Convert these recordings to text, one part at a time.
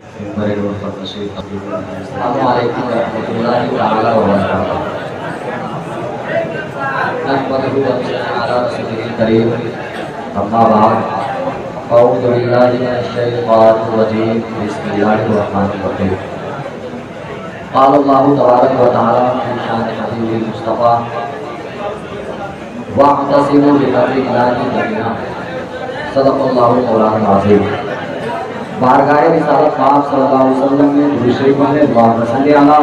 السلام علیکم ورحمۃ اللہ تعالی وبرکاتہ۔ نحمده ونصلي على رسوله الكريم، اما بعد، اعوذ باللہ من الشیطان الرجیم، بسم اللہ الرحمن الرحیم۔ قال اللہ تبارک و تعالی فی شان حبیبہ المصطفیٰ واعتصموا بحبل اللہ جميعا، صدق اللہ مولانا العظیم۔ بارگاہ رسالت پاک صلی اللہ علیہ وسلم میں درود شریف پڑھیں، اللہم صلی علی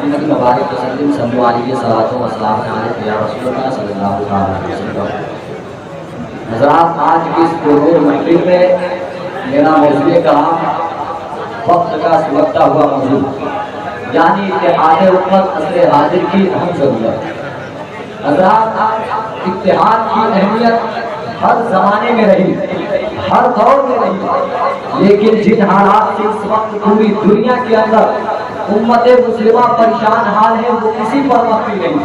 محمد مبارک وسلم، صلو علیہ صلاۃ و سلام علیک یا رسول اللہ صلی اللہ علیہ وسلم۔ حضرات، آج کی اس پرنور محفل میں میرا موضوع کلام وقت کا سلگتا ہوا موضوع، یعنی اتحاد امت عصر حاضر کی اہم ضرورت۔ حضرات، اتحاد کی اہمیت ہر زمانے میں رہی، ہر دور میں رہی، لیکن جن حالات سے اس وقت پوری دنیا کے اندر امت مسلمہ پریشان حال ہے وہ کسی پر مبنی نہیں۔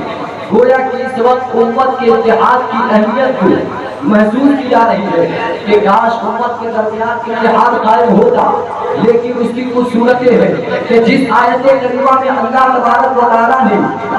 گویا کہ اس وقت امت کے اتحاد کی اہمیت کو محسوس کی جا رہی ہے کہ کاش امت کے درمیان اتحاد قائم ہوتا، لیکن اس کی کچھ صورتیں ہیں کہ جس آیت کریمہ میں اللہ تبارک و تعالیٰ نے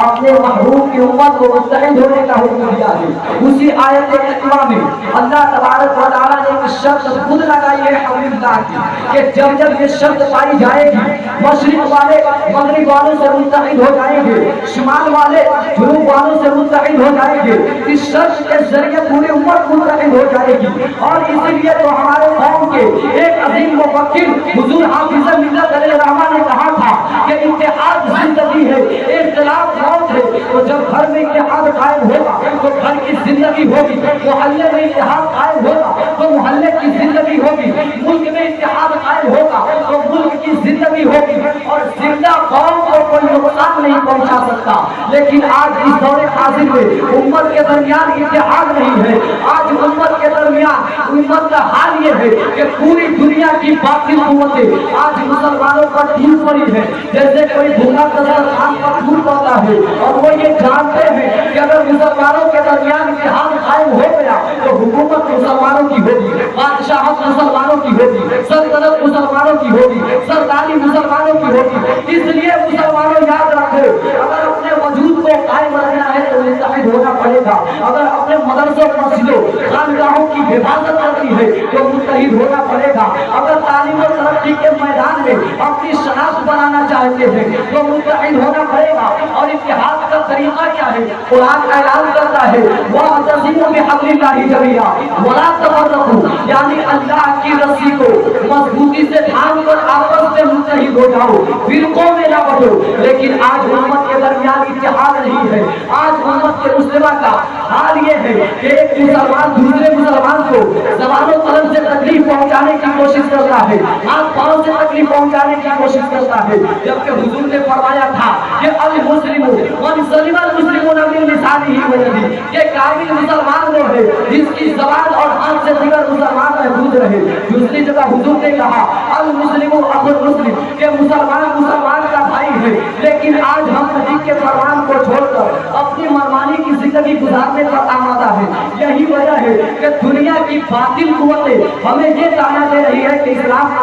اپنے محبوب کی امت کو متحد ہونے کا حکم دیا ہے، اسی آیت کریمہ میں اللہ تبارک و تعالیٰ نے ایک شرط خود لگائی ہے حبل اللہ کی کہ جب جب یہ شرط پائی جائے گی، مشرق والے مغرب والوں سے متحد ہو جائیں گے، شمال والے جنوب والوں سے متحد ہو جائیں گے، اس شرط کے ذریعے پوری امت متحد ہو جائے گی۔ اور اسی لیے تو ہمارے قوم کے ایک عظیم مفکر حضور حافظ ملت علیہ الرحمہ نے کہا تھا کہ اتحاد زندگی ہے، اختلاف موت ہے۔ تو جب گھر میں اتحاد قائم ہوگا تو گھر کی زندگی ہوگی، محلے میں اتحاد قائم ہوگا تو محلے کی زندگی ہوگی، ملک میں اتحاد قائم ہوگا تو ملک کی زندگی ہوگی، اور زندہ قوم کو کوئی نقصان نہیں پہنچا سکتا۔ لیکن آج اس دور حاضر میں امت کے درمیان اتحاد نہیں ہے۔ آج امت کے درمیان امت کا حال یہ ہے کہ پوری دنیا کی باطل قوتیں آج مسلمانوں پر ٹوٹ پڑی ہے، جیسے کوئی بھوکا دسترخوان پر ٹوٹ پڑتا ہے، اور وہ یہ جانتے ہیں کہ اگر مسلمانوں کے درمیان اتحاد قائم ہو گیا تو حکومت مسلمانوں کی ہوگی، بادشاہت مسلمانوں کی ہوگی، سلطنت مسلمانوں کی ہوگی، سرداری مسلمانوں کی ہوگی۔ اس لیے مسلمانوں یاد رکھو، اگر اپنے وجود کو قائم رکھنا ہے تو متحد ہونا پڑے گا۔ اگر اپنے مدرسوں مسجدوں خانقاہوں کی حفاظت کرنی ہے تو متحد ہونا پڑے گا۔ اگر تعلیم و ترقی کے میدان میں اپنی شناخت بنانا چاہتے ہیں تو متحد ہونا پڑے گا۔ اور اتحاد کا طریقہ کیا ہے؟ قرآن اعلان کرتا ہے وَاعْتَصِمُوا بِحَبْلِ اللَّهِ جَمِيعًا وَلَا تَفَرَّقُوا، یعنی اللہ کی رسی کو مضبوطی سے تھام کر آپس میں متحد ہو جاؤ، فرقوں میں نہ بٹو۔ لیکن آج امت کے درمیان اتحاد نہیں ہے۔ آج امت کے مسلمہ کا حال یہ ہے کہ ایک مسلمان دوسرے مسلمان کو زبان و قلم سے تکلیف پہنچانے کی کوشش کرتا ہے، ہاتھ پاؤں سے تکلیف پہنچانے کی کوشش کرتا ہے، جبکہ حضور نے فرمایا تھا کہ المسلم من سلم المسلمون من لسانہ ویدہ، کہ کامل مسلمان وہ ہے جس کی زبان اور ہاتھ سے دیگر مسلمان محفوظ رہے۔ دوسری جگہ حضور نے کہا المسلم اخو المسلم، کہ مسلمان مسلمان کا بھائی ہے۔ لیکن آج ہم نبی کے فرمان کو چھوڑ کر اپنی منمانی کی زندگی گزارنے پر آمادہ ہے۔ یہی وجہ ہے کہ دنیا کی باطل قوتیں ہمیں یہ تانا دے رہی ہے کہ اسلام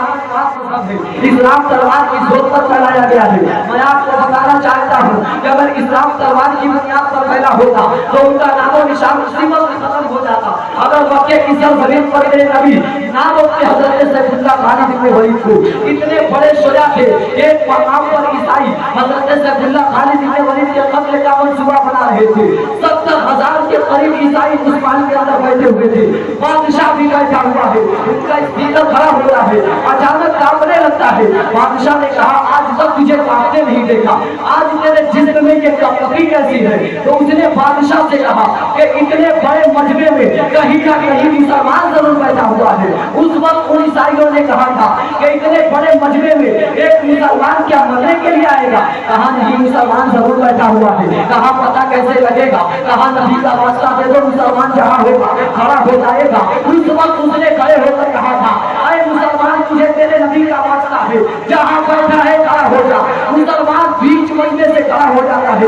اسلام تلوار کی زور پر پھیلایا گیا ہے۔ میں آپ کو بتانا چاہتا ہوں کہ اگر اسلام تلوار کی بنیاد پر پھیلا ہوتا تو ان کا نام و نشان اسی وقت ختم ہو جاتا۔ اگر مکے کی سرزمین پر میرے نبی نام کے حضرت سیف اللہ خالد بن ولید کو اتنے بڑے شجاع تھے، ایک مقام پر عیسائی حضرت سیف اللہ خالد بن ولید کے قتل کا منصوبہ بنا رہے تھے۔ 70,000 کے قریب عیسائی اس پانی کے اندر بیٹھے ہوئے تھے، بادشاہ بھی بیٹھا ہوا ہے، ان کا اسپیکر کھڑا ہوتا ہے، اچانک کانپنے لگتا ہے۔ بادشاہ نے کہا آج تک تجھے کانپتے نہیں دیکھا، آج تیرے جسم میں یہ کپکپی کیسی ہے؟ تو اس نے بادشاہ سے کہا کہ اتنے بڑے مجمع میں کہیں نہ کہیں مسلمان ضرور بیٹھا ہوا ہے۔ اس وقت ان عیسائیوں نے کہا تھا کہ اتنے بڑے مجمع میں ایک مسلمان کیا مرنے کے لیے آئے گا؟ کہا نہیں، مسلمان ضرور بیٹھا ہوا ہے۔ کہا پتہ کیسے لگے گا؟ کہا نبی کا واسطہ دے دو، مسلمان جہاں ہوگا کھڑا ہو جائے گا۔ اس وقت اس نے کھڑے ہو کر کہا تھا اے مسلمان، تجھے تیرے نبی کا واسطہ ہے، جہاں بیٹھا ہے کھڑا ہو جا۔ مسلمان بیچ مجمع سے کھڑا ہو جاتا ہے،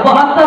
72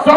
100